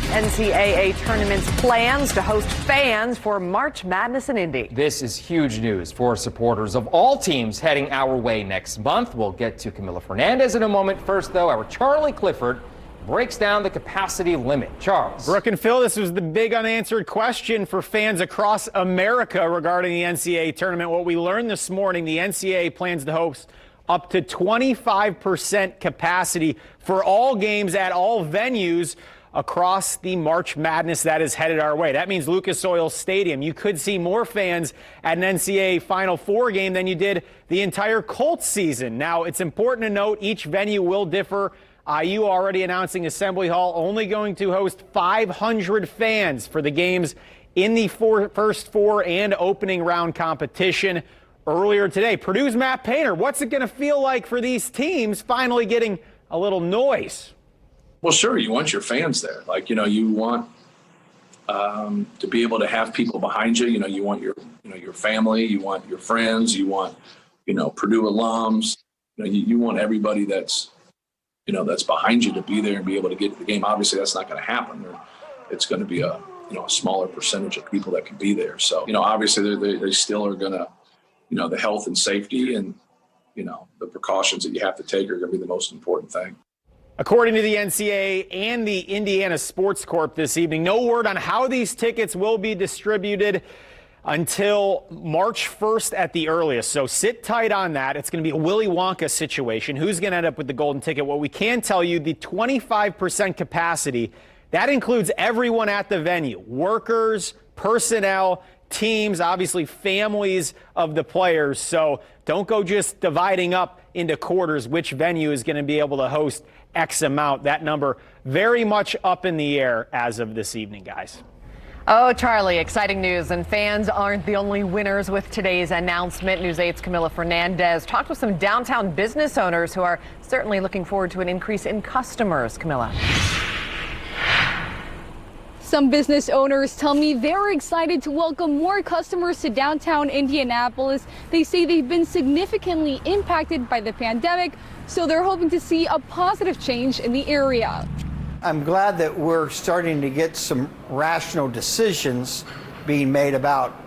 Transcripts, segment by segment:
NCAA Tournament's plans to host fans for March Madness in Indy. This is huge news for supporters of all teams heading our way next month. We'll get to Camila Fernandez in a moment. First, though, our Charlie Clifford breaks down the capacity limit. Charles. Brooke and Phil, this was the big unanswered question for fans across America regarding the NCAA tournament. What we learned this morning, the NCAA plans to host up to 25% capacity for all games at all venues across the March Madness that is headed our way. That means Lucas Oil Stadium. You could see more fans at an NCAA Final Four game than you did the entire Colts season. Now, it's important to note each venue will differ. IU already announcing Assembly Hall only going to host 500 fans for the games in the first four and opening round competition. Earlier today, Purdue's Matt Painter, what's it going to feel like for these teams finally getting a little noise? Well, sure, you want your fans there. You want to be able to have people behind you. You want your family, you want your friends, you want, Purdue alums. You want everybody that's behind you to be there and be able to get to the game. Obviously, that's not going to happen. It's going to be a smaller percentage of people that can be there. So, obviously, they still are going to, the health and safety and, the precautions that you have to take are going to be the most important thing. According to the NCAA and the Indiana Sports Corp this evening, no word on how these tickets will be distributed until March 1st at the earliest. So sit tight on that. It's going to be a Willy Wonka situation. Who's going to end up with the golden ticket? What we can tell you, the 25% capacity, that includes everyone at the venue, workers, personnel, teams, obviously families of the players. So don't go just dividing up into quarters which venue is going to be able to host X amount. That number very much up in the air as of this evening, guys. Oh, Charlie, exciting news. And fans aren't the only winners with today's announcement. News 8's Camila Fernandez talked with some downtown business owners who are certainly looking forward to an increase in customers. Camila. Some business owners tell me they're excited to welcome more customers to downtown Indianapolis. They say they've been significantly impacted by the pandemic, so they're hoping to see a positive change in the area. I'm glad that we're starting to get some rational decisions being made about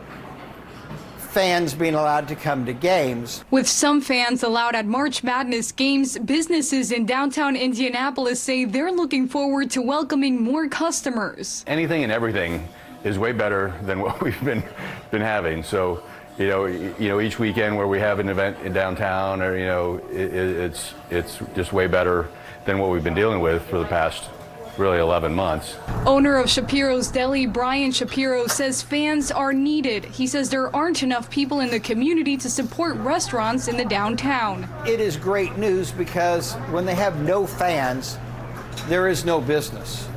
fans being allowed to come to games. With some fans allowed at March Madness games, businesses in downtown Indianapolis say they're looking forward to welcoming more customers. Anything and everything is way better than what we've been having. So, each weekend where we have an event in downtown, or it's just way better than what we've been dealing with for the past really 11 months. Owner of Shapiro's Deli, Brian Shapiro, says fans are needed. He says there aren't enough people in the community to support restaurants in the downtown. It is great news because when they have no fans, there is no business.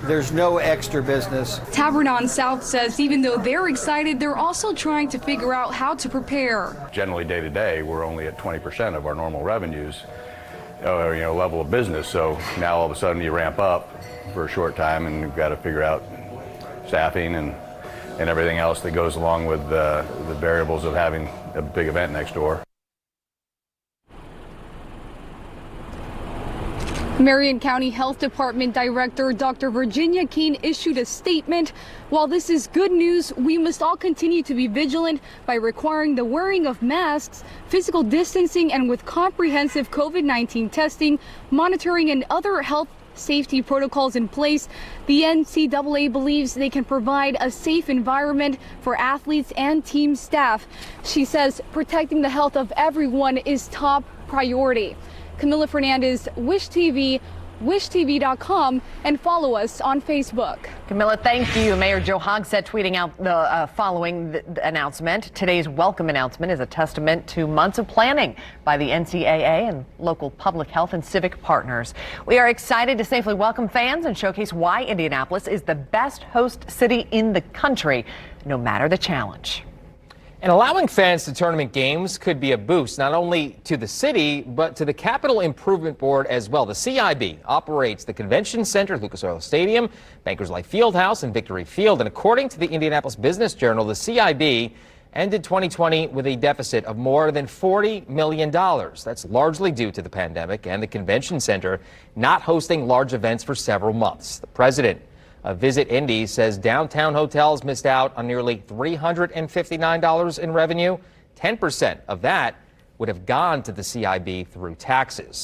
There's no extra business. Tavern on South says even though they're excited, they're also trying to figure out how to prepare. Generally, day to day, we're only at 20% of our normal revenues. Level of business. So now all of a sudden you ramp up for a short time and you've got to figure out staffing and everything else that goes along with the variables of having a big event next door. Marion County Health Department Director Dr. Virginia Keene issued a statement. While this is good news, we must all continue to be vigilant by requiring the wearing of masks, physical distancing, and with comprehensive COVID-19 testing, monitoring, and other health safety protocols in place. The NCAA believes they can provide a safe environment for athletes and team staff. She says protecting the health of everyone is top priority. Camila Fernandez, Wish TV, wishtv.com, and follow us on Facebook. Camila, thank you. Mayor Joe Hogsett tweeting out the following the announcement. Today's welcome announcement is a testament to months of planning by the NCAA and local public health and civic partners. We are excited to safely welcome fans and showcase why Indianapolis is the best host city in the country, no matter the challenge. And allowing fans to tournament games could be a boost not only to the city, but to the Capital Improvement Board as well. The CIB operates the Convention Center, Lucas Oil Stadium, Bankers Life Fieldhouse, and Victory Field. And according to the Indianapolis Business Journal, the CIB ended 2020 with a deficit of more than $40 million. That's largely due to the pandemic and the convention center not hosting large events for several months. The president of Visit Indy says downtown hotels missed out on nearly $359 in revenue. 10% of that would have gone to the CIB through taxes.